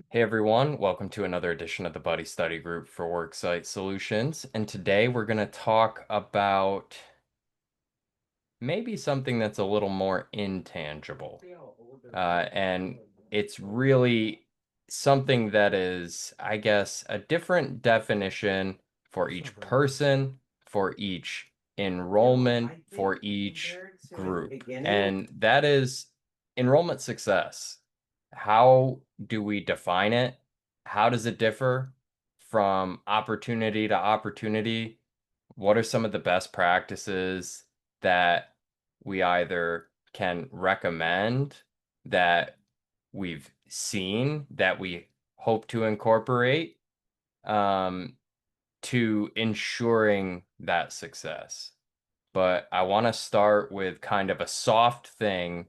Hey everyone, welcome to another edition of the Buddy Study Group for Worksite Solutions. And today we're going to talk about maybe something that's a little more intangible. And it's really something that is, I guess, a different definition for each person, for each enrollment, for each group. And that is enrollment success. How do we define it? How does it differ from opportunity to opportunity? What are some of the best practices that we either can recommend, that we've seen, that we hope to incorporate, um, to ensuring that success? But I want to start with kind of a soft thing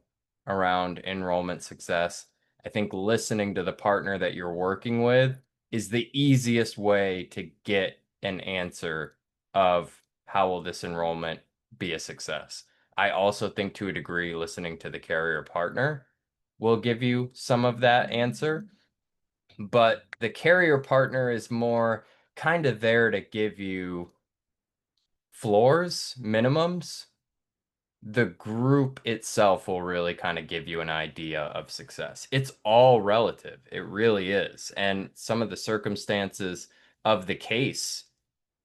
around enrollment success. I think listening to the partner that you're working with is the easiest way to get an answer of how will this enrollment be a success. I also think to a degree, listening to the carrier partner will give you some of that answer, but the carrier partner is more kind of there to give you floors, minimums. The group itself will really kind of give you an idea of success. It's all relative. It really is. And some of the circumstances of the case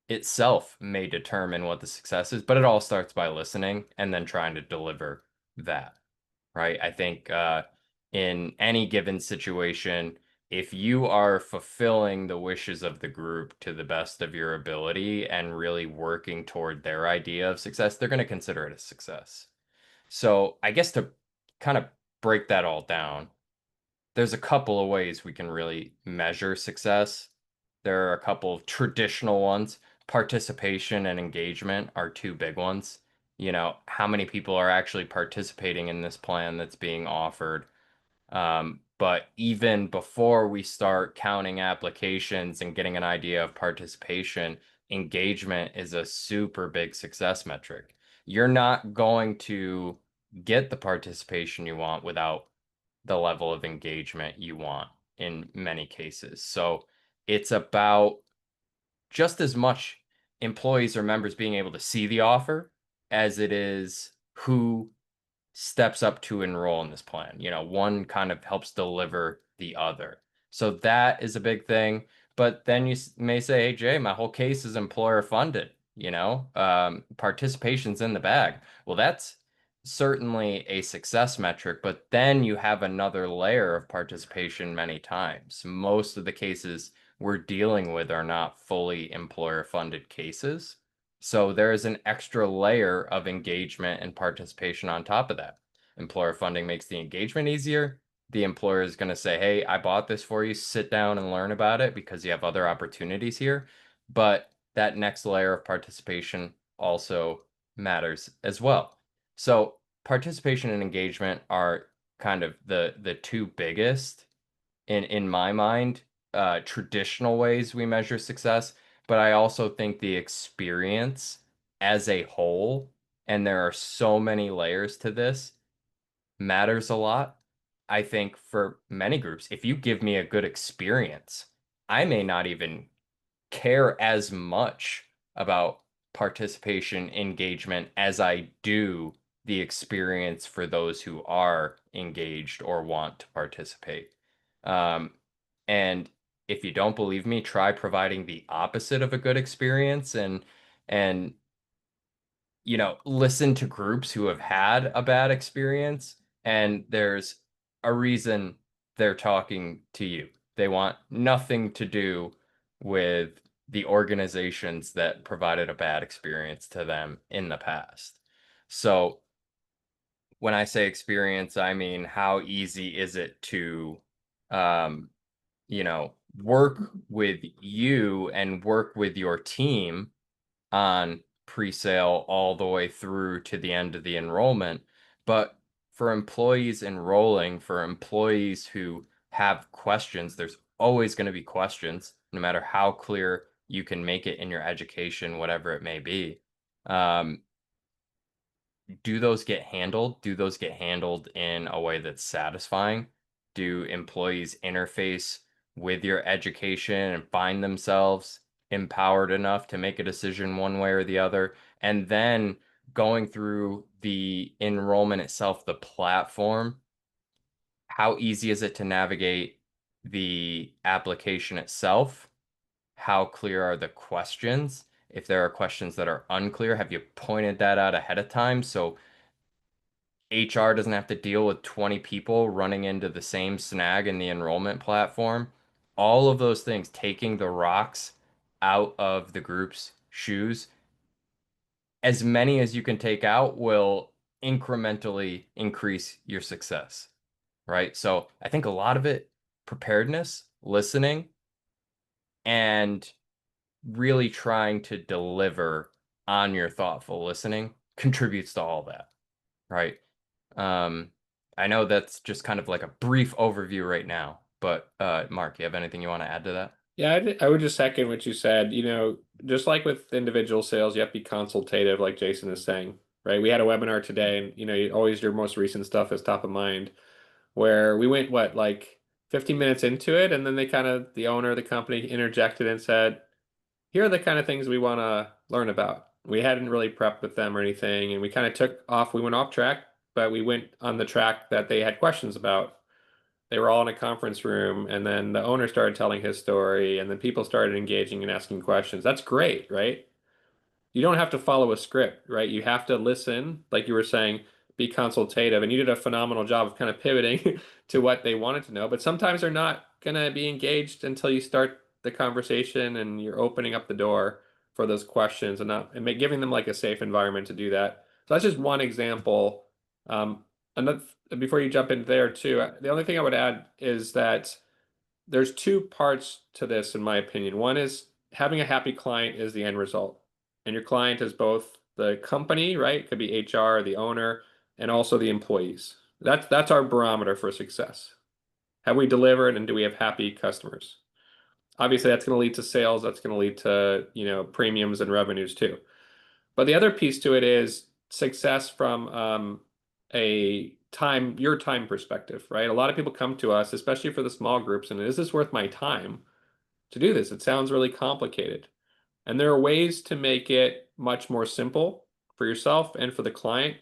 itself may determine what the success is, but it all starts by listening and then trying to deliver that, right? I think in any given situation, if you are fulfilling the wishes of the group to the best of your ability and really working toward their idea of success, they're going to consider it a success. So I guess to kind of break that all down, there's a couple of ways we can really measure success. There are a couple of traditional ones. Participation and engagement are two big ones. You know, how many people are actually participating in this plan that's being offered? But even before we start counting applications and getting an idea of participation, engagement is a super big success metric. You're not going to get the participation you want without the level of engagement you want in many cases. So it's about just as much employees or members being able to see the offer as it is who steps up to enroll in this plan. You know, one kind of helps deliver the other. So that is a big thing. But then you may say, hey, Jay, my whole case is employer funded, participation's in the bag. Well, that's certainly a success metric, but then you have another layer of participation many times. Most of the cases we're dealing with are not fully employer funded cases. So there is an extra layer of engagement and participation on top of that. Employer funding makes the engagement easier. The employer is going to say, hey, I bought this for you. Sit down and learn about it because you have other opportunities here. But that next layer of participation also matters as well. So participation and engagement are kind of the two biggest in my mind, traditional ways we measure success. But I also think the experience as a whole, and there are so many layers to this, matters a lot. I think for many groups, if you give me a good experience, I may not even care as much about participation engagement as I do the experience for those who are engaged or want to participate. Um, and if you don't believe me, try providing the opposite of a good experience and listen to groups who have had a bad experience, and there's a reason they're talking to you. They want nothing to do with the organizations that provided a bad experience to them in the past. So when I say experience, I mean how easy is it to um, work with you and work with your team on pre-sale all the way through to the end of the enrollment. But for employees enrolling, for employees who have questions, there's always going to be questions, no matter how clear you can make it in your education, whatever it may be. Um, do those get handled? Do those get handled in a way that's satisfying? Do employees interface with your education and find themselves empowered enough to make a decision one way or the other. And then going through the enrollment itself, the platform, how easy is it to navigate the application itself? How clear are the questions? If there are questions that are unclear, have you pointed that out ahead of time so HR doesn't have to deal with 20 people running into the same snag in the enrollment platform? All of those things, taking the rocks out of the group's shoes, as many as you can take out will incrementally increase your success, right? So I think a lot of it, preparedness, listening, and really trying to deliver on your thoughtful listening contributes to all that, right? Um, I know that's just kind of like a brief overview right now, but Mark, you have anything you want to add to that? Yeah, I would just second what you said. Just like with individual sales, you have to be consultative, like Jason is saying, right? We had a webinar today, and always your most recent stuff is top of mind. Where we went, what, like 15 minutes into it, and then the owner of the company interjected and said, "Here are the kind of things we want to learn about." We hadn't really prepped with them or anything, and we kind of took off. We went off track, but we went on the track that they had questions about. They were all in a conference room, and then the owner started telling his story, and then people started engaging and asking questions. That's great, right? You don't have to follow a script, right? You have to listen, like you were saying, be consultative. And you did a phenomenal job of kind of pivoting to what they wanted to know. But sometimes they're not going to be engaged until you start the conversation and you're opening up the door for those questions and not and giving them like a safe environment to do that. So that's just one example. Another, before you jump in there too, the only thing I would add is that there's two parts to this, in my opinion. One is having a happy client is the end result. And your client is both the company, right? It could be HR, the owner, and also the employees. That's our barometer for success. Have we delivered and do we have happy customers? Obviously, that's going to lead to sales. That's going to lead to, premiums and revenues too. But the other piece to it is success from your time perspective, right? A lot of people come to us, especially for the small groups, and is this worth my time to do this? It sounds really complicated. And there are ways to make it much more simple for yourself and for the client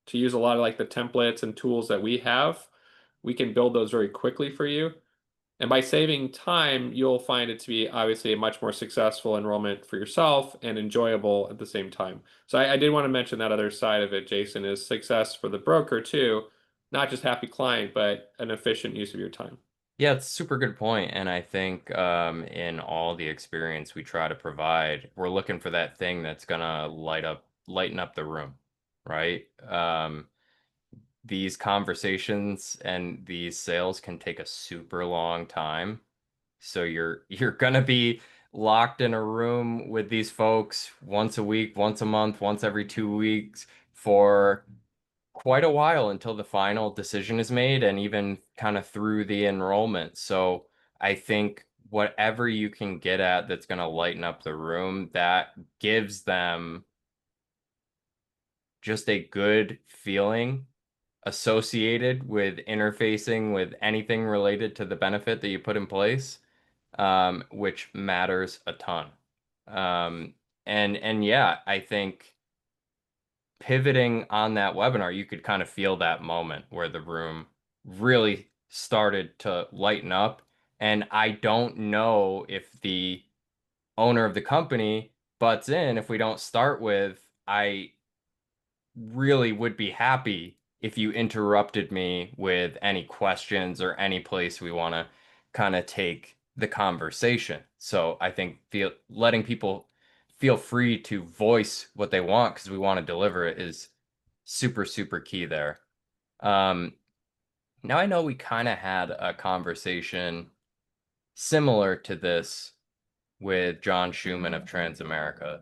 to use a lot of like the templates and tools that we have. We can build those very quickly for you. And by saving time, you'll find it to be obviously a much more successful enrollment for yourself and enjoyable at the same time. So I did want to mention that other side of it, Jason, is success for the broker too, not just happy client, but an efficient use of your time. Yeah, it's a super good point, and I think in all the experience we try to provide, we're looking for that thing that's gonna lighten up the room, right? These conversations and these sales can take a super long time, so you're gonna be locked in a room with these folks once a week, once a month, once every 2 weeks for quite a while until the final decision is made and even kind of through the enrollment. So I think whatever you can get at that's going to lighten up the room, that gives them just a good feeling associated with interfacing with anything related to the benefit that you put in place, which matters a ton. Um, and yeah, I think pivoting on that webinar, you could kind of feel that moment where the room really started to lighten up. And I don't know if the owner of the company butts in if we don't start with, I really would be happy if you interrupted me with any questions or any place we want to kind of take the conversation. So I think letting people feel free to voice what they want because we want to deliver it is super, super key there. Um, Now I know we kind of had a conversation similar to this with John Schumann of Transamerica.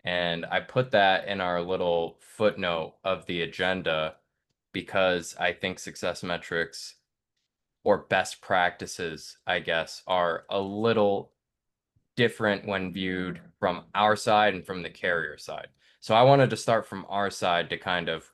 And I put that in our little footnote of the agenda because I think success metrics or best practices, I guess, are a little different when viewed from our side and from the carrier side. So I wanted to start from our side to kind of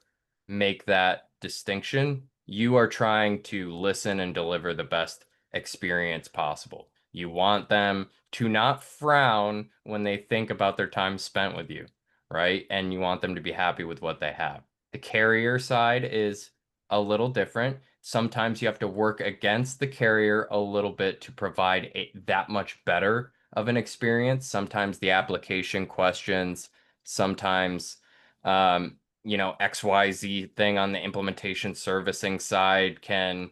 make that distinction. You are trying to listen and deliver the best experience possible. You want them to not frown when they think about their time spent with you, right? And you want them to be happy with what they have. The carrier side is a little different. Sometimes you have to work against the carrier a little bit to provide that much better of an experience. Sometimes the application questions, sometimes XYZ thing on the implementation servicing side can,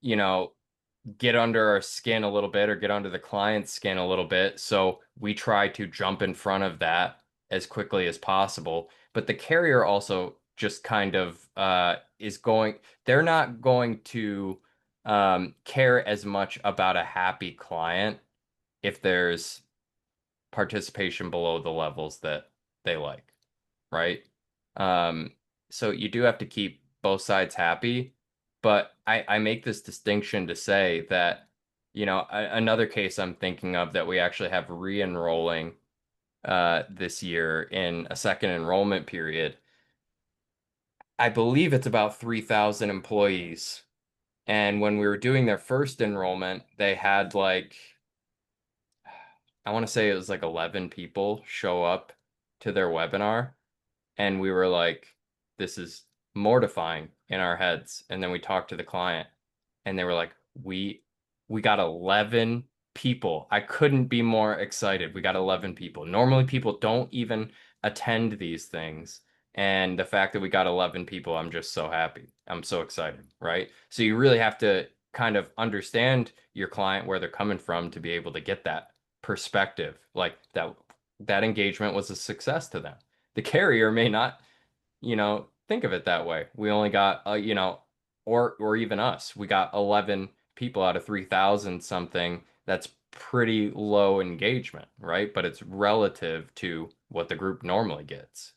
you know, get under our skin a little bit or get under the client's skin a little bit. So we try to jump in front of that as quickly as possible. But the carrier also just kind of they're not going to care as much about a happy client if there's participation below the levels that they like, right? Um, so you do have to keep both sides happy, but I make this distinction to say that, another case I'm thinking of that we actually have re-enrolling this year in a second enrollment period. I believe it's about 3,000 employees. And when we were doing their first enrollment, they had I want to say it was like 11 people show up to their webinar. And we were like, this is mortifying in our heads. And then we talked to the client and they were like, we got 11 people. I couldn't be more excited. We got 11 people. Normally people don't even attend these things. And the fact that we got 11 people, I'm just so happy. I'm so excited, right? So you really have to kind of understand your client where they're coming from to be able to get that perspective. Like that engagement was a success to them. The carrier may not, think of it that way. We only got, or even us, we got 11 people out of 3,000 something. That's pretty low engagement, right? But it's relative to what the group normally gets.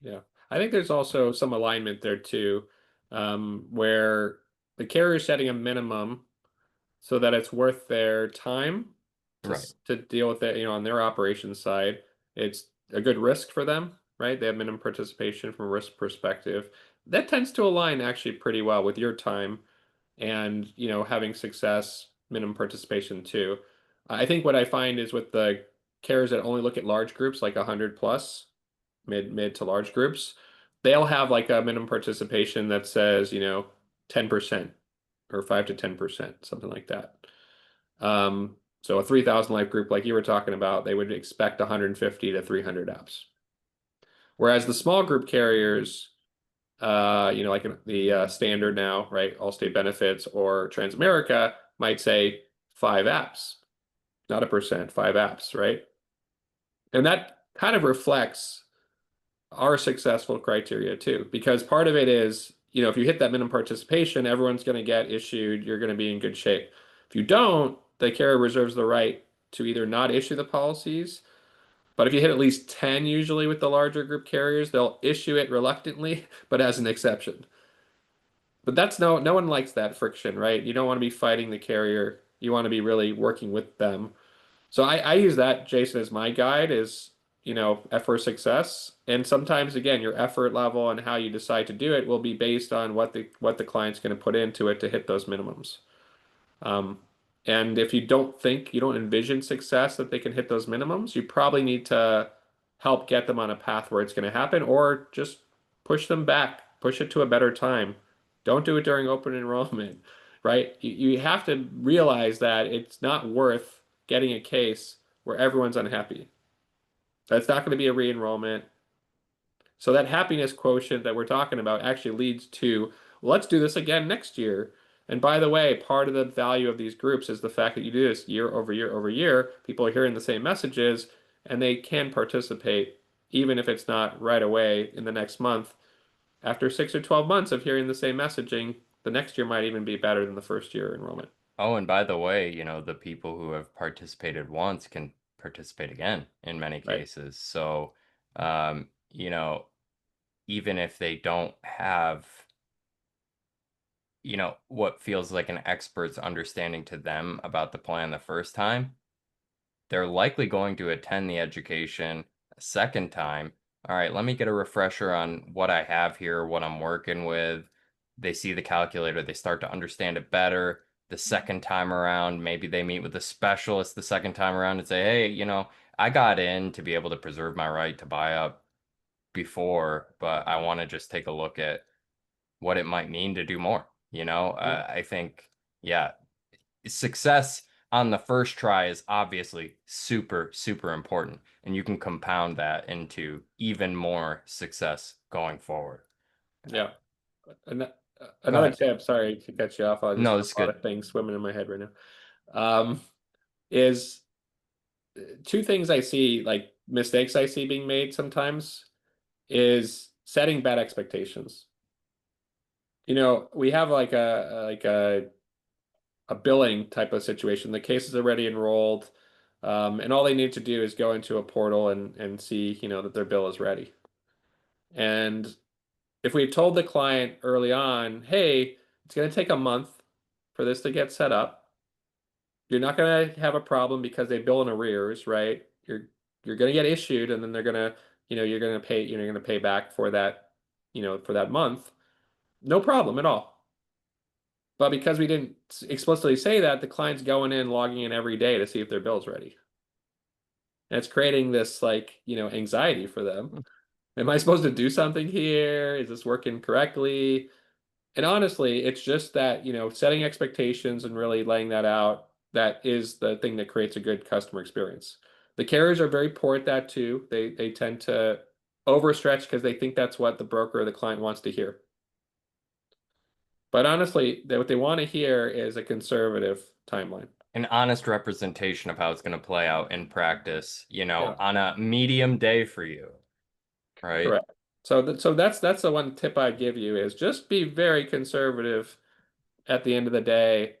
Yeah. I think there's also some alignment there too, where the carrier is setting a minimum so that it's worth their time Right. to deal with it, on their operations side. It's a good risk for them, right? They have minimum participation from a risk perspective. That tends to align actually pretty well with your time and, having success, minimum participation too. I think what I find is with the carriers that only look at large groups, like 100 plus, mid to large groups, they'll have like a minimum participation that says, 10% or 5 to 10%, something like that. So a 3,000 life group like you were talking about, they would expect 150 to 300 apps. Whereas the small group carriers, like the standard now, right? Allstate Benefits or Transamerica might say 5 apps, not a percent, 5 apps, right? And that kind of reflects our successful criteria too, because part of it is, if you hit that minimum participation, everyone's going to get issued, you're going to be in good shape. If you don't, the carrier reserves the right to either not issue the policies, but if you hit at least 10, usually with the larger group carriers, they'll issue it reluctantly, but as an exception. But that's no one likes that friction, right? You don't want to be fighting the carrier. You want to be really working with them. So I use that, Jason, as my guide is, effort success. And sometimes again, your effort level and how you decide to do it will be based on what the client's going to put into it to hit those minimums. Um, and if you don't envision success that they can hit those minimums, you probably need to help get them on a path where it's going to happen, or just push them back, push it to a better time. Don't do it during open enrollment, right? You have to realize that it's not worth getting a case where everyone's unhappy. That's not going to be a re-enrollment. So that happiness quotient that we're talking about actually leads to, well, let's do this again next year. And by the way, part of the value of these groups is the fact that you do this year over year over year. People are hearing the same messages and they can participate, even if it's not right away in the next month. After 6 or 12 months of hearing the same messaging, the next year might even be better than the first year enrollment, Oh, and by the way, the people who have participated once can participate again in many right? cases. So, even if they don't have what feels like an expert's understanding to them about the plan the first time, they're likely going to attend the education a second time. All right, let me get a refresher on what I have here, what I'm working with. They see the calculator, they start to understand it better. the second time around, maybe they meet with a specialist the second time around and say, hey, I got in to be able to preserve my right to buy up before, but I want to just take a look at what it might mean to do more. Yeah. I think, yeah, success on the first try is obviously super, super important, and you can compound that into even more success going forward. Yeah. An Go Another ahead. tip, sorry to cut you off. I just No, have this is a lot good. of things swimming in my head right now. Um, is two things I see, like mistakes I see being made sometimes, is setting bad expectations. We have like a billing type of situation. The case is already enrolled, and all they need to do is go into a portal and see, that their bill is ready. And if we told the client early on, hey, it's going to take a month for this to get set up, you're not going to have a problem because they bill in arrears, right? You're going to get issued, and then they're going to, you're going to pay back for that, for that month. No problem at all. But because we didn't explicitly say that, the client's going in, logging in every day to see if their bill's ready. And it's creating this like, anxiety for them. Am I supposed to do something here? Is this working correctly? And honestly, it's just that, setting expectations and really laying that out, that is the thing that creates a good customer experience. The carriers are very poor at that too. They tend to overstretch because they think that's what the broker or the client wants to hear. But honestly, what they want to hear is a conservative timeline. An honest representation of how it's going to play out in practice, Yeah, on a medium day for you, right? correct. So that's the one tip I'd give you is just be very conservative at the end of the day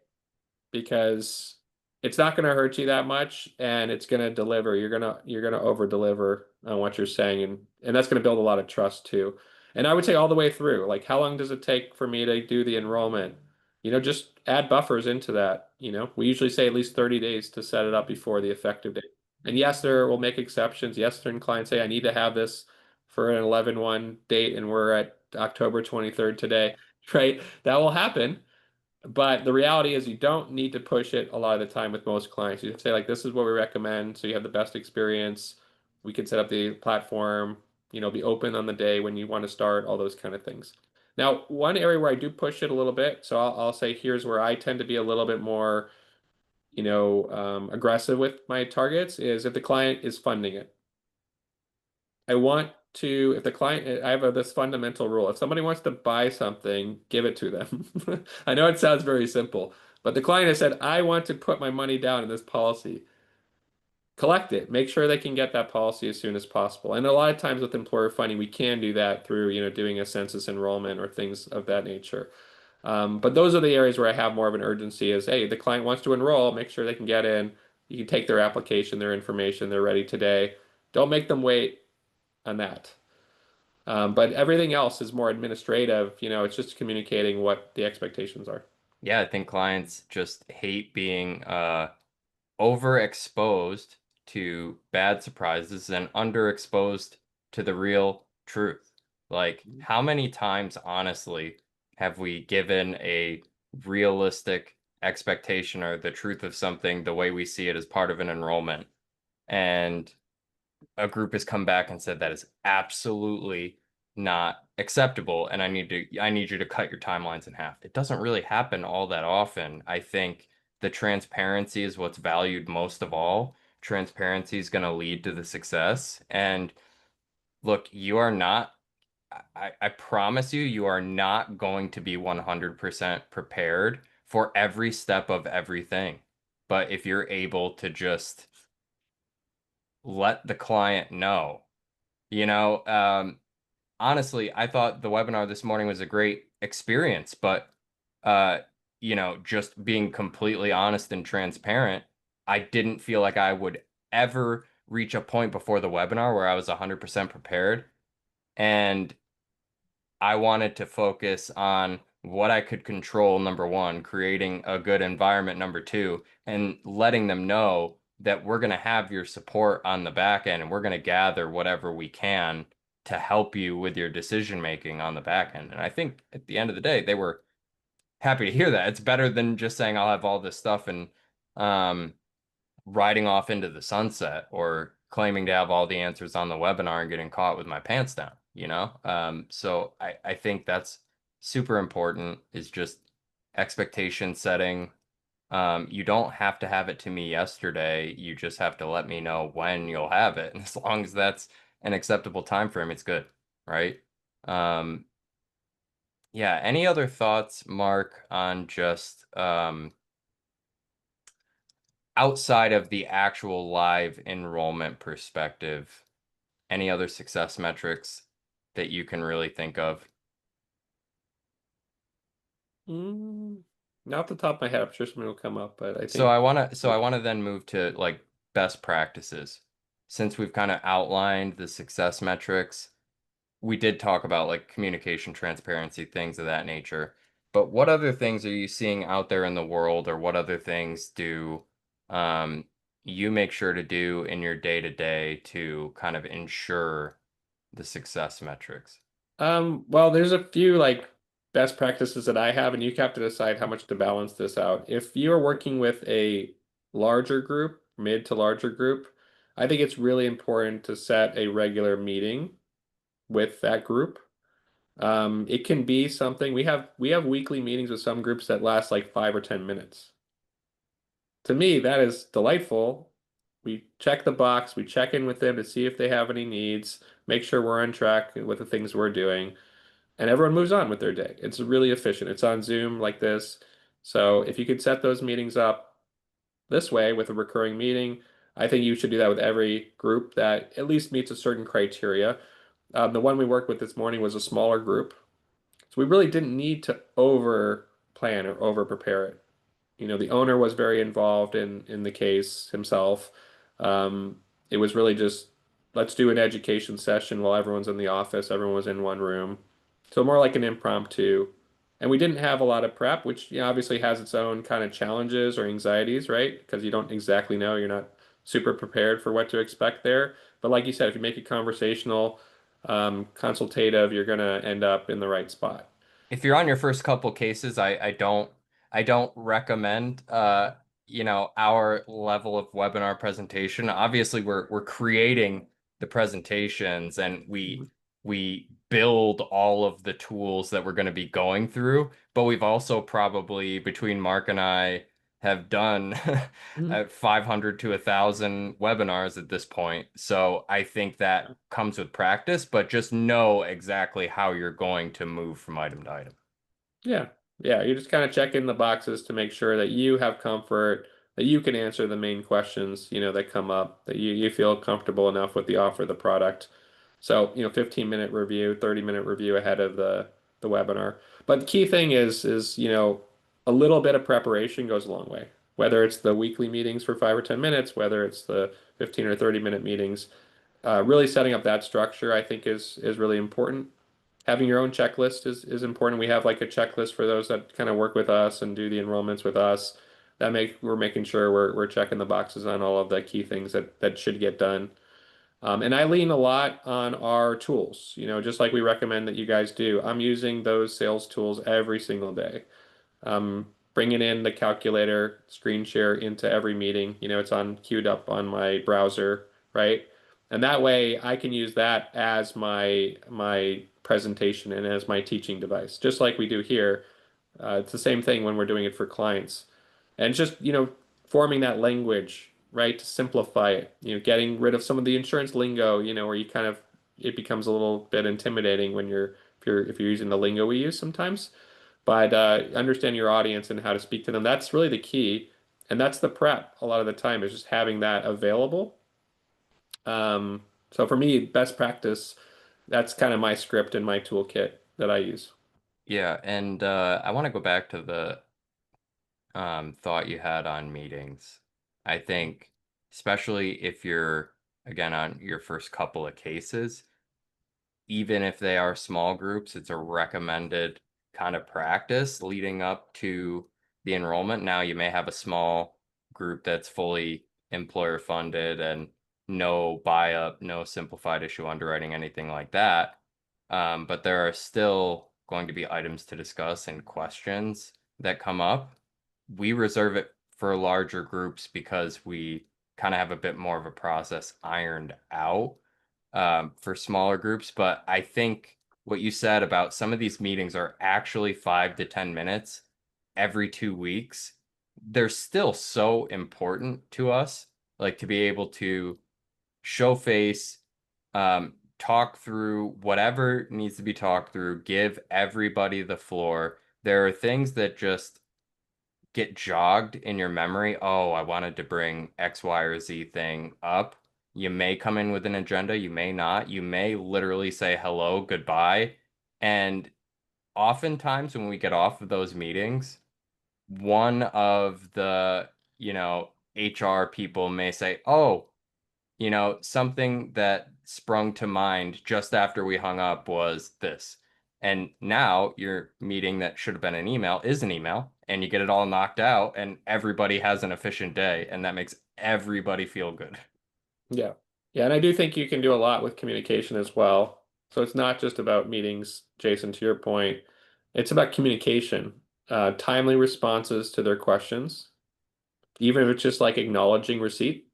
because it's not going to hurt you that much and it's going to deliver. You're going to over deliver on what you're saying and that's going to build a lot of trust too. And I would say all the way through, like how long does it take for me to do the enrollment? Just add buffers into that. We usually say at least 30 days to set it up before the effective date. And yes, there will make exceptions. Yes, certain clients say I need to have this for an 11/1 date and we're at October 23rd today, right? That will happen. But the reality is you don't need to push it a lot of the time with most clients. You say like, this is what we recommend, so you have the best experience. We can set up the platform, be open on the day when you want to start, all those kind of things. Now, one area where I do push it a little bit, so I'll say here's where I tend to be a little bit more, aggressive with my targets is if the client is funding it. I want to, if the client, I have this fundamental rule. If somebody wants to buy something, give it to them. I know it sounds very simple, but the client has said, I want to put my money down in this policy. Collect it. Make sure they can get that policy as soon as possible. And a lot of times with employer funding, we can do that through, doing a census enrollment or things of that nature. But those are the areas where I have more of an urgency is, hey, the client wants to enroll, make sure they can get in. You can take their application, their information, they're ready today. Don't make them wait on that. But everything else is more administrative. It's just communicating what the expectations are. Yeah, I think clients just hate being overexposed to bad surprises and underexposed to the real truth. Like, how many times, honestly, have we given a realistic expectation or the truth of something the way we see it as part of an enrollment? And a group has come back and said that is absolutely not acceptable and I need you to cut your timelines in half. It doesn't really happen all that often. I think the transparency is what's valued most of all. Transparency is going to lead to the success. And look, you are not I promise you, you are not going to be 100% prepared for every step of everything. But if you're able to just let the client know, you know, honestly, I thought the webinar this morning was a great experience, but uh, just being completely honest and transparent, I didn't feel like I would ever reach a point before the webinar where I was 100% prepared. And I wanted to focus on what I could control, number one, creating a good environment, number two, and letting them know that we're going to have your support on the back end and we're going to gather whatever we can to help you with your decision making on the back end. And I think at the end of the day, they were happy to hear that. It's better than just saying I'll have all this stuff and um, riding off into the sunset or claiming to have all the answers on the webinar and getting caught with my pants down, you know? So I think that's super important is just expectation setting. You don't have to have it to me yesterday. You just have to let me know when you'll have it. And as long as that's an acceptable time frame, it's good, right? Um, yeah, any other thoughts, Mark, on just outside of the actual live enrollment perspective, any other success metrics that you can really think of? Mm, Not off the top of my head, I'm sure something will come up, but I So think. I want to then move to like best practices. Since we've kind of outlined the success metrics, we did talk about like communication, transparency, things of that nature. But what other things are you seeing out there in the world, or what other things do um, you make sure to do in your day to day to kind of ensure the success metrics? Well, there's a few like best practices that I have, and you have to decide how much to balance this out. If you're working with a larger group, mid to larger group, I think it's really important to set a regular meeting with that group. It can be something we have weekly meetings with some groups that last like 5 or 10 minutes. To me, that is delightful. We check the box, we check in with them to see if they have any needs, make sure we're on track with the things we're doing, and everyone moves on with their day. It's really efficient. It's on Zoom like this. So if you could set those meetings up this way with a recurring meeting, I think you should do that with every group that at least meets a certain criteria. The one we worked with this morning was a smaller group. So we really didn't need to over plan or over prepare it. The owner was very involved in the case himself. It was really just let's do an education session while everyone's in the office. Everyone was in one room, so more like an impromptu. And we didn't have a lot of prep, which obviously has its own kind of challenges or anxieties, right? Because you don't exactly know, you're not super prepared for what to expect there. But like you said, if you make it conversational, consultative, you're gonna end up in the right spot. If you're on your first couple cases, I don't recommend our level of webinar presentation. Obviously, we're creating the presentations and we build all of the tools that we're going to be going through, but we've also probably between Mark and I have done Mhm. 500 to 1,000 webinars at this point. So I think that comes with practice, but just know exactly how you're going to move from item to item. Yeah. Yeah. You're just kind of checking the boxes to make sure that you have comfort, that you can answer the main questions, that come up, that you feel comfortable enough with the offer of the product. So, 15-minute review, 30-minute review ahead of the webinar. But the key thing is, a little bit of preparation goes a long way. Whether it's the weekly meetings for 5 or 10 minutes, whether it's the 15 or 30-minute meetings, really setting up that structure, I think is really important. Having your own checklist is important. We have like a checklist for those that kind of work with us and do the enrollments with us. We're making sure we're checking the boxes on all of the key things that should get done. And I lean a lot on our tools, just like we recommend that you guys do. I'm using those sales tools every single day. Bringing in the calculator, screen share into every meeting. It's on queued up on my browser, right? And that way I can use that as my presentation and as my teaching device, just like we do here. It's the same thing when we're doing it for clients. And just, forming that language, right, to simplify it, getting rid of some of the insurance lingo, where you kind of it becomes a little bit intimidating when if you're using the lingo we use sometimes. But understand your audience and how to speak to them. That's really the key. And that's the prep a lot of the time is just having that available. So for me, best practice, that's kind of my script and my toolkit that I use. Yeah, and I want to go back to the thought you had on meetings. I think, especially if you're, again, on your first couple of cases, even if they are small groups, it's a recommended kind of practice leading up to the enrollment. Now, you may have a small group that's fully employer funded and no buy up, no simplified issue underwriting, anything like that. But there are still going to be items to discuss and questions that come up, we reserve it for larger groups because we kind of have a bit more of a process ironed out for smaller groups. But I think what you said about some of these meetings are actually 5 to 10 minutes every 2 weeks. They're still so important to us, like to be able to show face, talk through whatever needs to be talked through, give everybody the floor. There are things that just get jogged in your memory. Oh, I wanted to bring X, Y, or Z thing up. You may come in with an agenda, you may not. You may literally say hello, goodbye. And oftentimes when we get off of those meetings, one of the, HR people may say, "Oh, something that sprung to mind just after we hung up was this." And now your meeting that should have been an email is an email, and you get it all knocked out, and everybody has an efficient day, and that makes everybody feel good. Yeah. Yeah, and I do think you can do a lot with communication as well. So it's not just about meetings, Jason, to your point. It's about communication, timely responses to their questions, even if it's just like acknowledging receipt.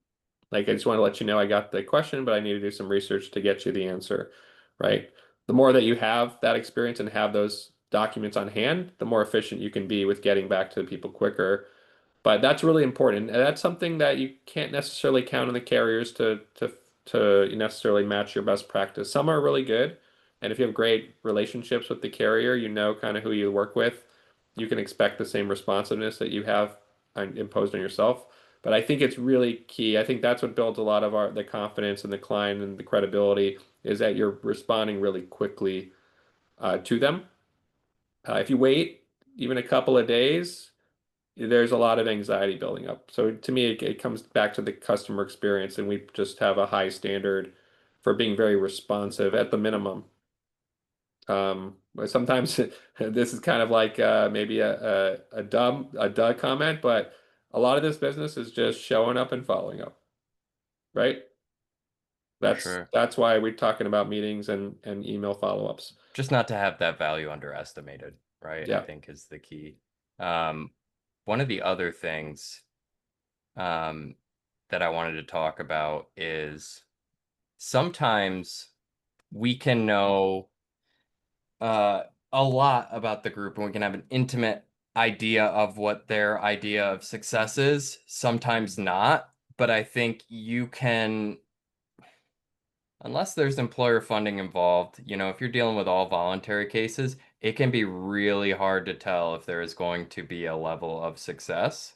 Like, I just want to let you know I got the question, but I need to do some research to get you the answer, right? The more that you have that experience and have those documents on hand, the more efficient you can be with getting back to people quicker. But that's really important, and that's something that you can't necessarily count on the carriers to necessarily match your best practice. Some are really good, and if you have great relationships with the carrier, you know kind of who you work with, you can expect the same responsiveness that you have imposed on yourself. But I think it's really key. I think that's what builds a lot of our the confidence and the client and the credibility is that you're responding really quickly to them. If you wait even a couple of days, there's a lot of anxiety building up. So to me, it comes back to the customer experience, and we just have a high standard for being very responsive at the minimum. But sometimes this is kind of like maybe a duh comment, but a lot of this business is just showing up and following up, right? For That's sure. that's why we're talking about meetings and email follow-ups. Just not to have that value underestimated, right? I Yeah, think is the key. Um, One of the other things um, that I wanted to talk about is sometimes we can know uh, a lot about the group and we can have an intimate idea of what their idea of success is, sometimes not. But I think you can, unless there's employer funding involved, if you're dealing with all voluntary cases, it can be really hard to tell if there is going to be a level of success.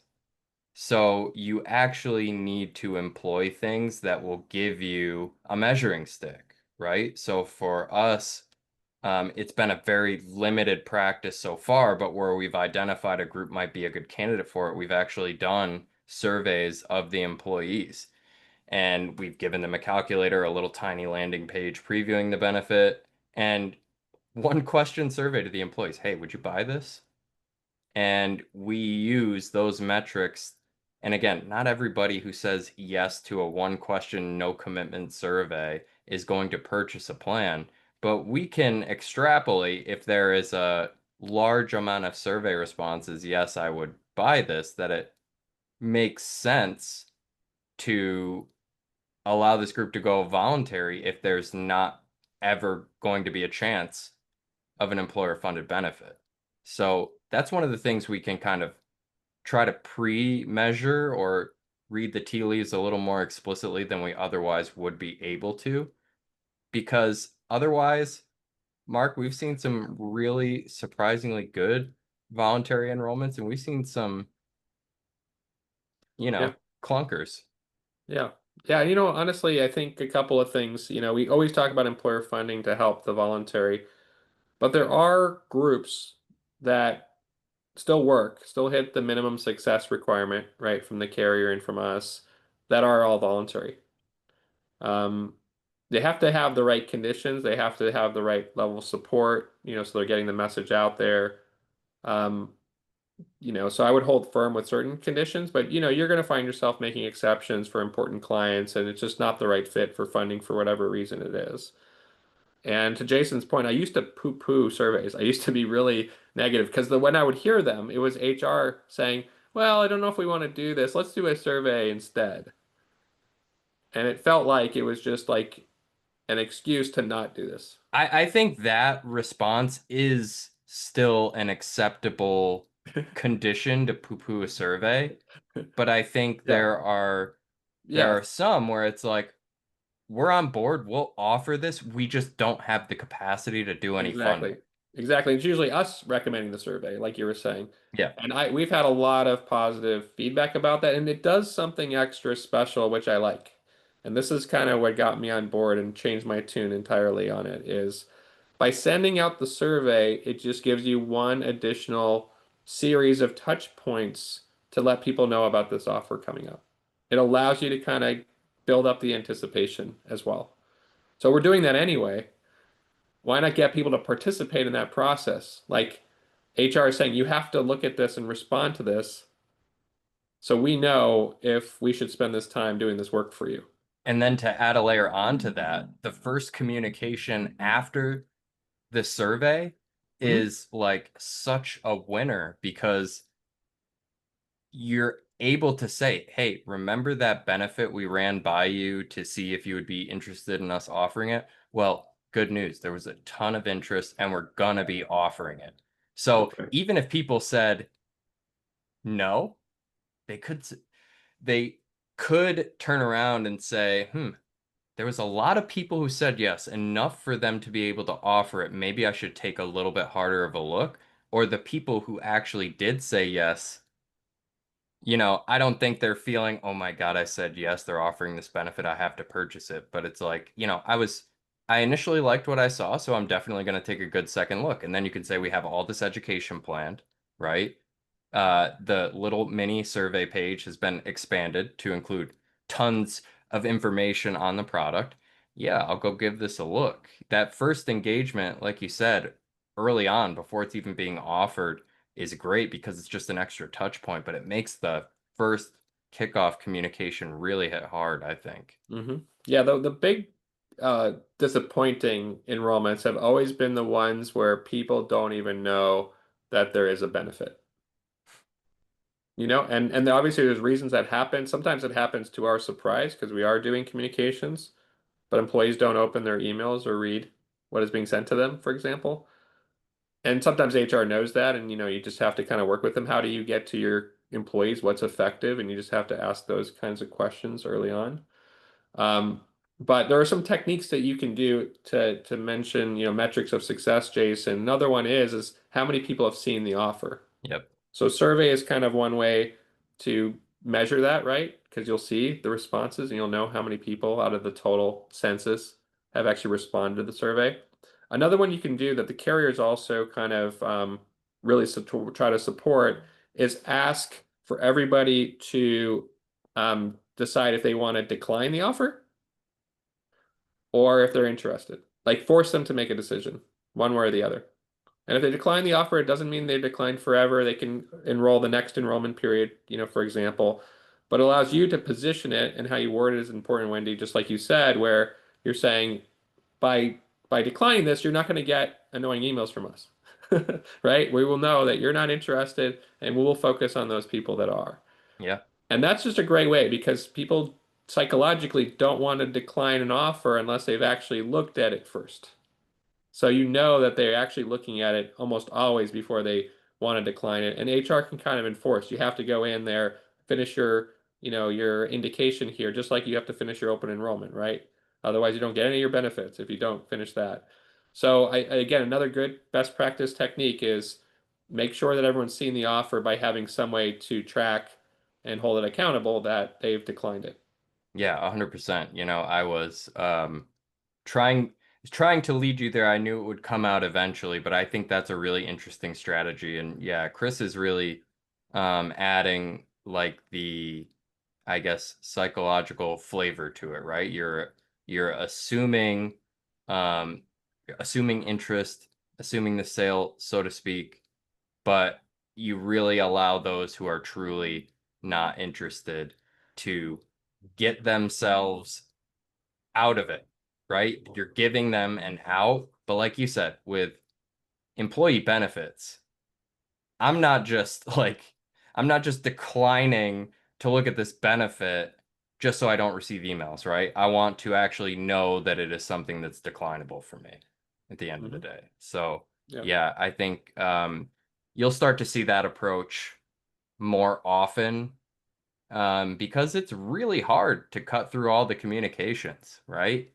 So you actually need to employ things that will give you a measuring stick, right? So for us, it's been a very limited practice so far, but where we've identified a group might be a good candidate for it, we've actually done surveys of the employees. And we've given them a calculator, a little tiny landing page previewing the benefit, and one question survey to the employees. Hey, would you buy this? And we use those metrics. And again, not everybody who says yes to a one question, no commitment survey is going to purchase a plan, but we can extrapolate if there is a large amount of survey responses, yes, I would buy this, that it makes sense to allow this group to go voluntary if there's not ever going to be a chance of an employer funded benefit. So that's one of the things we can kind of try to pre-measure or read the tea leaves a little more explicitly than we otherwise would be able to. Because otherwise, Mark, we've seen some really surprisingly good voluntary enrollments, and we've seen some, yeah, clunkers. yeah. Yeah, honestly, I think a couple of things. We always talk about employer funding to help the voluntary. But there are groups that still work, still hit the minimum success requirement, right, from the carrier and from us, that are all voluntary. Um, they have to have the right conditions, they have to have the right level of support, so they're getting the message out there. Um, so I would hold firm with certain conditions, but you're going to find yourself making exceptions for important clients, and it's just not the right fit for funding for whatever reason it is. And to Jason's point, I used to poo-poo surveys. I used to be really negative because when I would hear them, it was HR saying, "Well, I don't know if we want to do this. Let's do a survey instead." And it felt like it was just like an excuse to not do this. I think that response is still an acceptable condition to poo-poo a survey, but I think Yeah. there are Yes. some where it's like we're on board, we'll offer this, we just don't have the capacity to do any Exactly. funding. Exactly. It's usually us recommending the survey, like you were saying. Yeah. And we've had a lot of positive feedback about that, and it does something extra special, which I like. And this is kind of what got me on board and changed my tune entirely on it is by sending out the survey, it just gives you one additional series of touch points to let people know about this offer coming up. It allows you to kind of build up the anticipation as well. So we're doing that anyway. Why not get people to participate in that process? Like HR is saying, you have to look at this and respond to this so we know if we should spend this time doing this work for you. And then to add a layer onto that, the first communication after the survey Hmm. is like such a winner because you're able to say, hey, remember that benefit we ran by you to see if you would be interested in us offering it? Well, good news. There was a ton of interest and we're gonna be offering it. So Okay. even if people said no, they could they could turn around and say, there was a lot of people who said yes, enough for them to be able to offer it. Maybe I should take a little bit harder of a look. Or the people who actually did say yes, I don't think they're feeling, oh my God, I said yes, they're offering this benefit, I have to purchase it. But it's like, I initially liked what I saw, so I'm definitely going to take a good second look. And then you can say we have all this education planned, right? The little mini survey page has been expanded to include tons of information on the product. Yeah, I'll go give this a look. That first engagement, like you said, early on, before it's even being offered, is great because it's just an extra touch point, but it makes the first kickoff communication really hit hard, I think. Hmm. Yeah, the big disappointing enrollments have always been the ones where people don't even know that there is a benefit. And obviously there's reasons that happen. Sometimes it happens to our surprise because we are doing communications, but employees don't open their emails or read what is being sent to them, for example. And sometimes HR knows that, and you just have to kind of work with them. How do you get to your employees? What's effective? And you just have to ask those kinds of questions early on. Um, but there are some techniques that you can do to mention, metrics of success, Jason. Another one is how many people have seen the offer. Yep. So survey is kind of one way to measure that, right? Because you'll see the responses and you'll know how many people out of the total census have actually responded to the survey. Another one you can do that the carriers also kind of really try to support is ask for everybody to decide if they want to decline the offer or if they're interested. Like force them to make a decision, one way or the other. And if they decline the offer, it doesn't mean they declined forever. They can enroll the next enrollment period, for example. But it allows you to position it and how you word it is important, Wendy, just like you said, where you're saying by by declining this, you're not going to get annoying emails from us. Right? We will know that you're not interested and we will focus on those people that are. Yeah. And that's just a great way because people psychologically don't want to decline an offer unless they've actually looked at it first. So you know that they're actually looking at it almost always before they want to decline it. And HR can kind of enforce. You have to go in there, finish your indication here, just like you have to finish your open enrollment, right? Otherwise, you don't get any of your benefits if you don't finish that. So again, another good best practice technique is make sure that everyone's seen the offer by having some way to track and hold it accountable that they've declined it. Yeah, 100%. I was trying trying to lead you there. I knew it would come out eventually, but I think that's a really interesting strategy. And yeah, Chris is really adding like the, I guess, psychological flavor to it, right? You're um assuming interest, assuming the sale, so to speak, but you really allow those who are truly not interested to get themselves out of it. right? You're giving them an out. But like you said, with employee benefits, I'm not just like, I'm not just declining to look at this benefit just so I don't receive emails, right? I want to actually know that it is something that's declinable for me at the end of the Hmm. day. So, Yeah. yeah, I think you'll start to see that approach more often because it's really hard to cut through all the communications, right?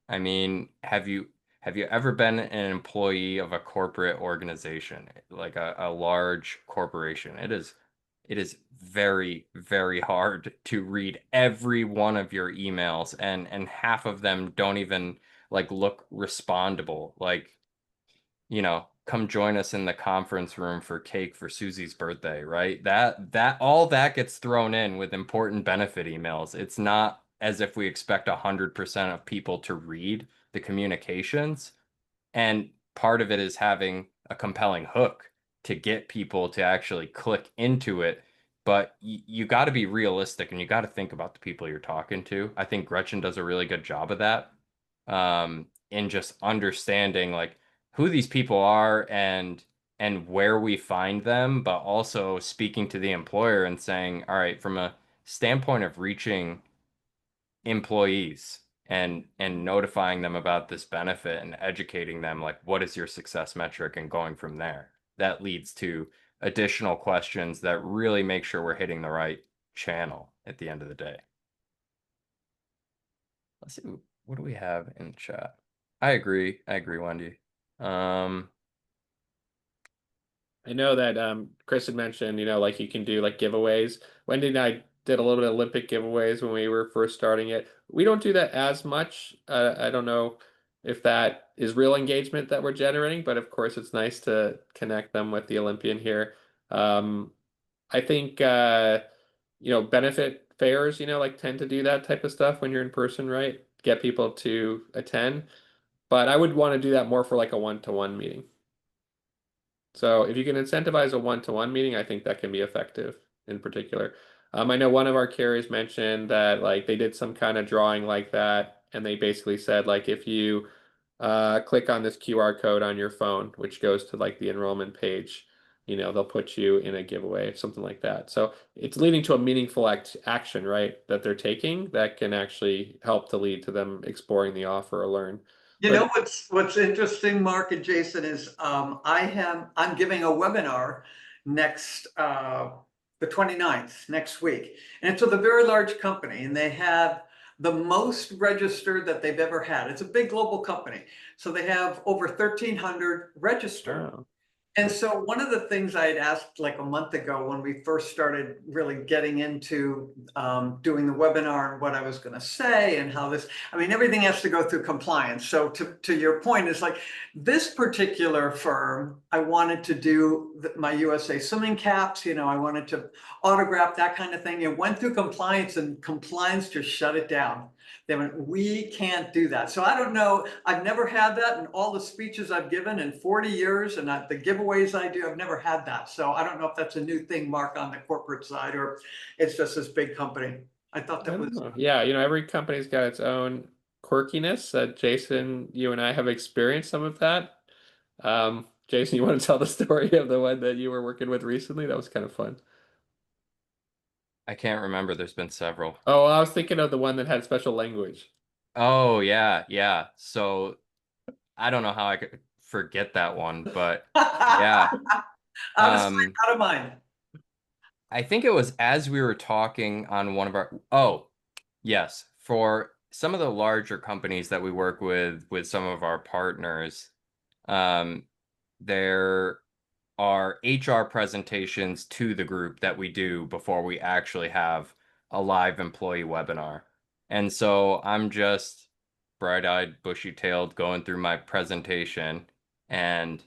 I mean, have you ever been an employee of a corporate organization, like a large corporation? It is very, very hard to read every one of your emails, and half of them don't even like look respondable. Like, come join us in the conference room for cake for Susie's birthday, right? That all that gets thrown in with important benefit emails. It's not as if we expect 100% of people to read the communications. And part of it is having a compelling hook to get people to actually click into it. But you got to be realistic and you got to think about the people you're talking to. I think Gretchen does a really good job of that, in just understanding like who these people are and where we find them, but also speaking to the employer and saying, all right, from a standpoint of reaching employees and notifying them about this benefit and educating them like what is your success metric and going from there. That leads to additional questions that really make sure we're hitting the right channel at the end of the day. Let's see, what do we have in chat? I agree. I agree, Wendy. Um, I know that Chris had mentioned, like you can do like giveaways. Wendy and I did a little bit of Olympic giveaways when we were first starting it. We don't do that as much. I don't know if that is real engagement that we're generating, but of course it's nice to connect them with the Olympian here. Um, I think benefit fairs, like tend to do that type of stuff when you're in person, right? Get people to attend. But I would want to do that more for like a one-to-one meeting. So if you can incentivize a one-to-one meeting, I think that can be effective in particular. I know one of our carriers mentioned that like they did some kind of drawing like that, and they basically said like if you click on this QR code on your phone, which goes to like the enrollment page, they'll put you in a giveaway, something like that. So it's leading to a meaningful action, right, that they're taking that can actually help to lead to them exploring the offer or learn. You But know what's interesting, Mark and Jason, is I'm giving a webinar next the 29th next week. And it's with a very large company, and they have the most registered that they've ever had. It's a big global company. So they have over 1,300 registered. oh, And so one of the things I had asked like a month ago when we first started really getting into doing the webinar and what I was going to say and how this, I mean, everything has to go through compliance. So to your point, it's like this particular firm, I wanted to do my USA swimming caps, I wanted to autograph that kind of thing. It went through compliance and compliance just shut it down. They went, we can't do that. So I don't know. I've never had that in all the speeches I've given in 40 years and the giveaways I do, I've never had that. So I don't know if that's a new thing, Mark, on the corporate side, or it's just this big company. I thought I that don't was. know. Yeah, every company's got its own quirkiness. Jason, you and I have experienced some of that. Jason, you want to tell the story of the one that you were working with recently? That was kind of fun. I can't remember. There's been several. Oh, I was thinking of the one that had special language. Oh, yeah, yeah. So I don't know how I could forget that one, but yeah. Out of sight, Um, out of mind. I think it was as we were talking on one of our, oh, yes, for some of the larger companies that we work with some of our partners, um, there are HR presentations to the group that we do before we actually have a live employee webinar. And so I'm just bright-eyed, bushy-tailed going through my presentation. And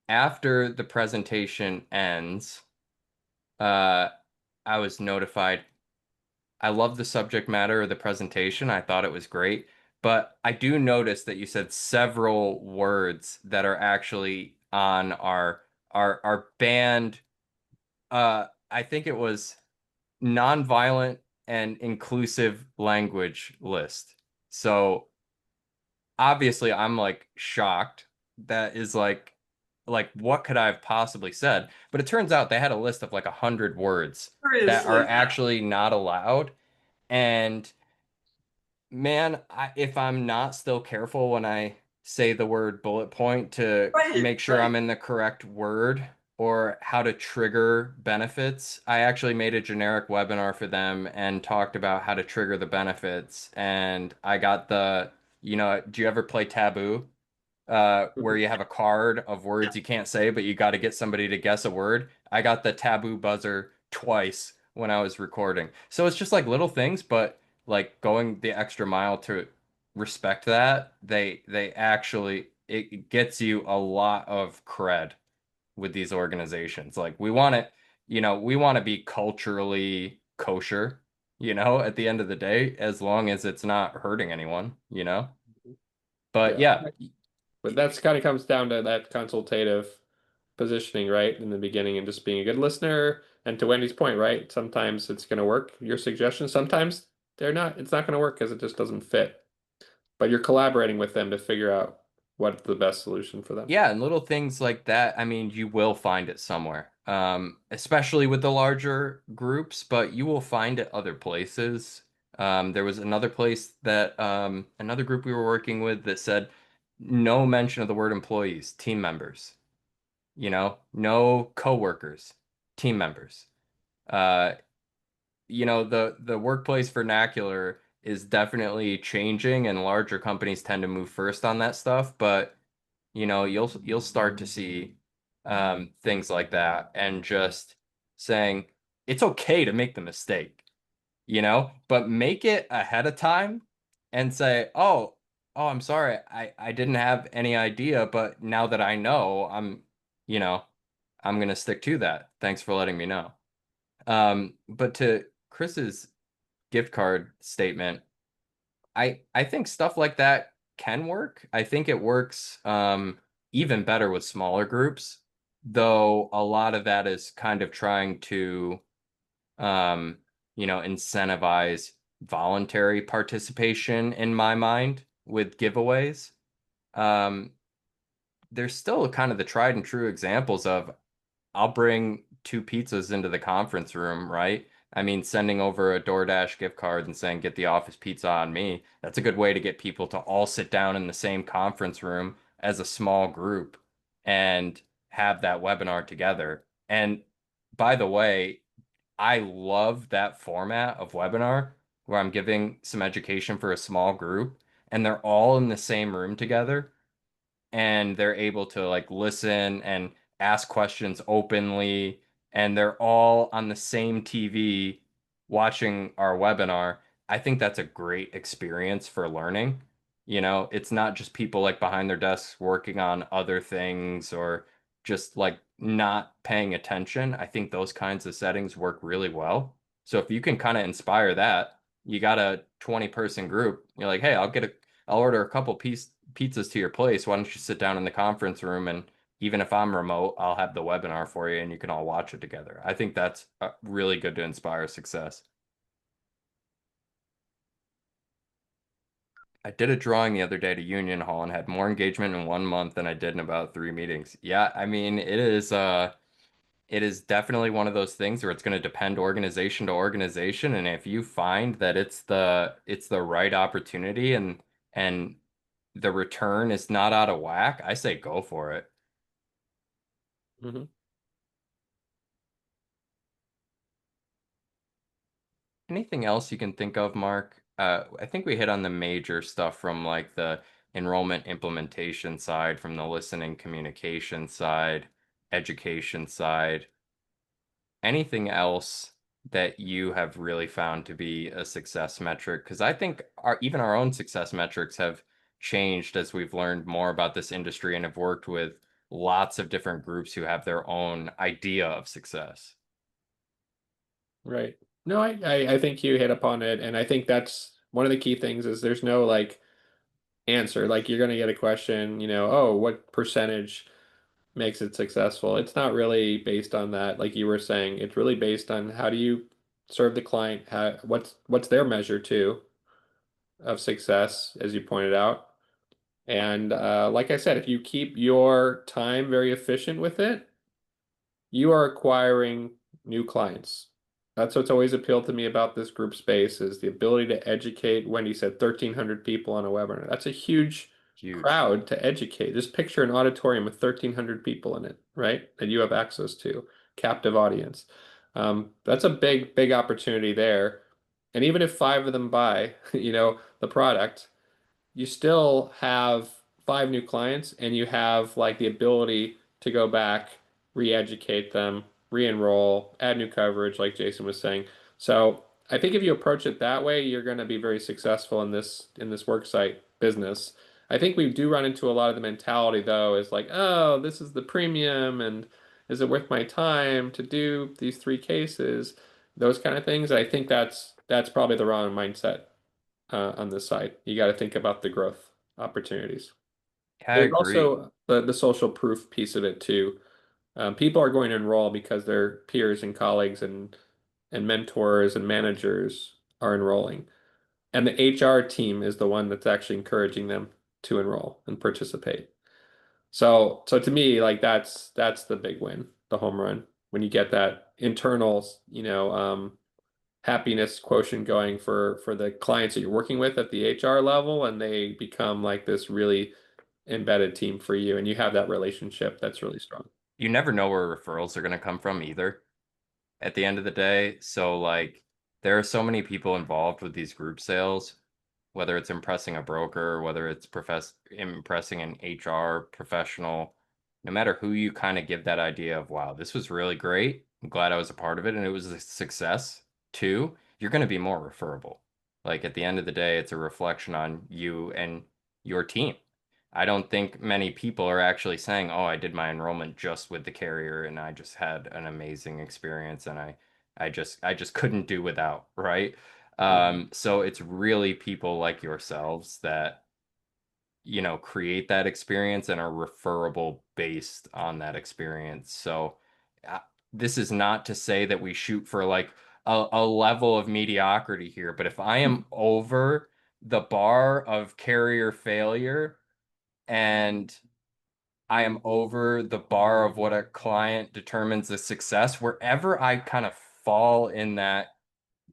after the presentation ends, uh, I was notified. I love the subject matter of the presentation. I thought it was great, but I do notice that you said several words that are actually on our banned. I think it was nonviolent and inclusive language list. So obviously I'm like shocked. That is like what could I have possibly said? But it turns out they had a list of like 100 words that are Seriously, actually not allowed. And man, if I'm not still careful when I say the word bullet point to right, make sure right. I'm in the correct word or how to trigger benefits, I actually made a generic webinar for them and talked about how to trigger the benefits. And I got do you ever play Taboo? Where Mhm. you have a card of words you can't say, but you got to get somebody to guess a word. I got the taboo buzzer twice when I was recording. So it's just like little things, but like going the extra mile to respect that, they actually it gets you a lot of cred with these organizations. Like we want to be culturally kosher, at the end of the day, as long as it's not hurting anyone. But Yeah. yeah, But that's kind of comes down to that consultative positioning, right? In the beginning and just being a good listener. And to Wendy's point, right? Sometimes it's going to work, your suggestions. Sometimes it's not going to work because it just doesn't fit. But you're collaborating with them to figure out what's the best solution for them. yeah, and little things like that, I mean, you will find it somewhere, especially with the larger groups, but you will find it other places. There was another group we were working with that said no mention of the word employees, team members, no coworkers, team members. Uh, the workplace vernacular is definitely changing, and larger companies tend to move first on that stuff, but you'll start to see things like that and just saying it's okay to make the mistake, but make it ahead of time and say, oh, I'm sorry, I didn't have any idea, but now that I know, you know, I'm gonna stick to that. Thanks for letting me know. But to Chris's gift card statement, I think stuff like that can work. I think it works even better with smaller groups, though a lot of that is kind of trying to um, incentivize voluntary participation in my mind with giveaways. Um, there's still kind of the tried and true examples of I'll bring 2 pizzas into the conference room, right? I mean, sending over a DoorDash gift card and saying, get the office pizza on me. That's a good way to get people to all sit down in the same conference room as a small group and have that webinar together. And by the way, I love that format of webinar where I'm giving some education for a small group and they're all in the same room together and they're able to like listen and ask questions openly and they're all on the same TV watching our webinar. I think that's a great experience for learning. It's not just people like behind their desks working on other things or just like not paying attention. I think those kinds of settings work really well. So if you can kind of inspire that, you got a 20-person group, you're like, hey, I'll order a couple pizzas to your place. Why don't you sit down in the conference room and even if I'm remote, I'll have the webinar for you and you can all watch it together. I think that's really good to inspire success. I did a drawing the other day to Union Hall and had more engagement in 1 month than I did in about 3 meetings. Yeah, I mean, it is definitely one of those things where it's going to depend organization to organization, and if you find that it's the right opportunity and the return is not out of whack, I say go for it. Hmm. Anything else you can think of, Mark? I think we hit on the major stuff from like the enrollment implementation side, from the listening communication side, education side. Anything else that you have really found to be a success metric? Because I think even our own success metrics have changed as we've learned more about this industry and have worked with lots of different groups who have their own idea of success. Right. No, I think you hit upon it. And I think that's one of the key things is there's no like answer. Like you're going to get a question, oh, what percentage makes it successful? It's not really based on that. Like you were saying, it's really based on how do you serve the client? What's their measure too of success, as you pointed out. And like I said, if you keep your time very efficient with it, you are acquiring new clients. That's what's always appealed to me about this group space is the ability to educate. Wendy said 1,300 people on a webinar. That's a huge Huge. crowd to educate. Just picture an auditorium with 1,300 people in it, right? That you have access to, captive audience. That's a big, big opportunity there. And even if five of them buy, the product, you still have five new clients and you have like the ability to go back, re-educate them, re-enroll, add new coverage, like Jason was saying. So I think if you approach it that way, you're going to be very successful in this worksite business. I think we do run into a lot of the mentality though, is like, oh, this is the premium and is it worth my time to do these three cases? Those kind of things. I think that's probably the wrong mindset on this side. You got to think about the growth opportunities. I There's agree. also the social proof piece of it too. People are going to enroll because their peers and colleagues and mentors and managers are enrolling. And the HR team is the one that's actually encouraging them to enroll and participate. So to me, like that's the big win, the home run, when you get that internal, happiness quotient going for the clients that you're working with at the HR level, and they become like this really embedded team for you, and you have that relationship that's really strong. You never know where referrals are going to come from either at the end of the day. So like there are so many people involved with these group sales, whether it's impressing a broker, whether it's impressing an HR professional, no matter who you kind of give that idea of, wow, this was really great. I'm glad I was a part of it and it was a success too. You're going to be more referable. Like at the end of the day, it's a reflection on you and your team. I don't think many people are actually saying, "Oh, I did my enrollment just with the carrier and I just had an amazing experience and I just couldn't do without," right? Mhm. So it's really people like yourselves that, create that experience and are referable based on that experience. So uh, this is not to say that we shoot for like a level of mediocrity here, but if I am over the bar of carrier failure, and I am over the bar of what a client determines a success. Wherever I kind of fall in that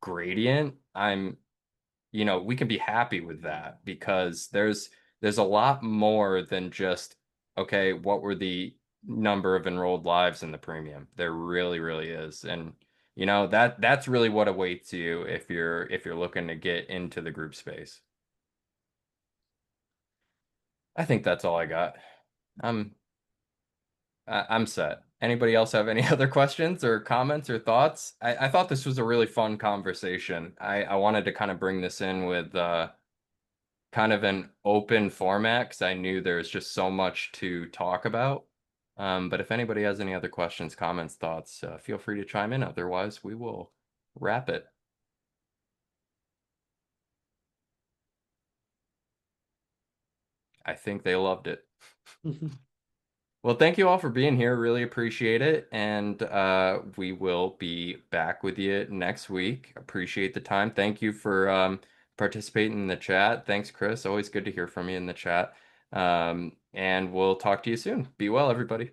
gradient, we can be happy with that because there's a lot more than just, okay, what were the number of enrolled lives in the premium? There really, really is. And that's really what awaits you if you're looking to get into the group space. I think that's all I got. I'm I'm set. Anybody else have any other questions or comments or thoughts? I thought this was a really fun conversation. I wanted to kind of bring this in with kind of an open format because I knew there's just so much to talk about. But if anybody has any other questions, comments, thoughts, feel free to chime in. Otherwise, we will wrap it. I think they loved it. Well, thank you all for being here. Really appreciate it. And we will be back with you next week. Appreciate the time. Thank you for participating in the chat. Thanks, Chris. Always good to hear from you in the chat. And we'll talk to you soon. Be well, everybody.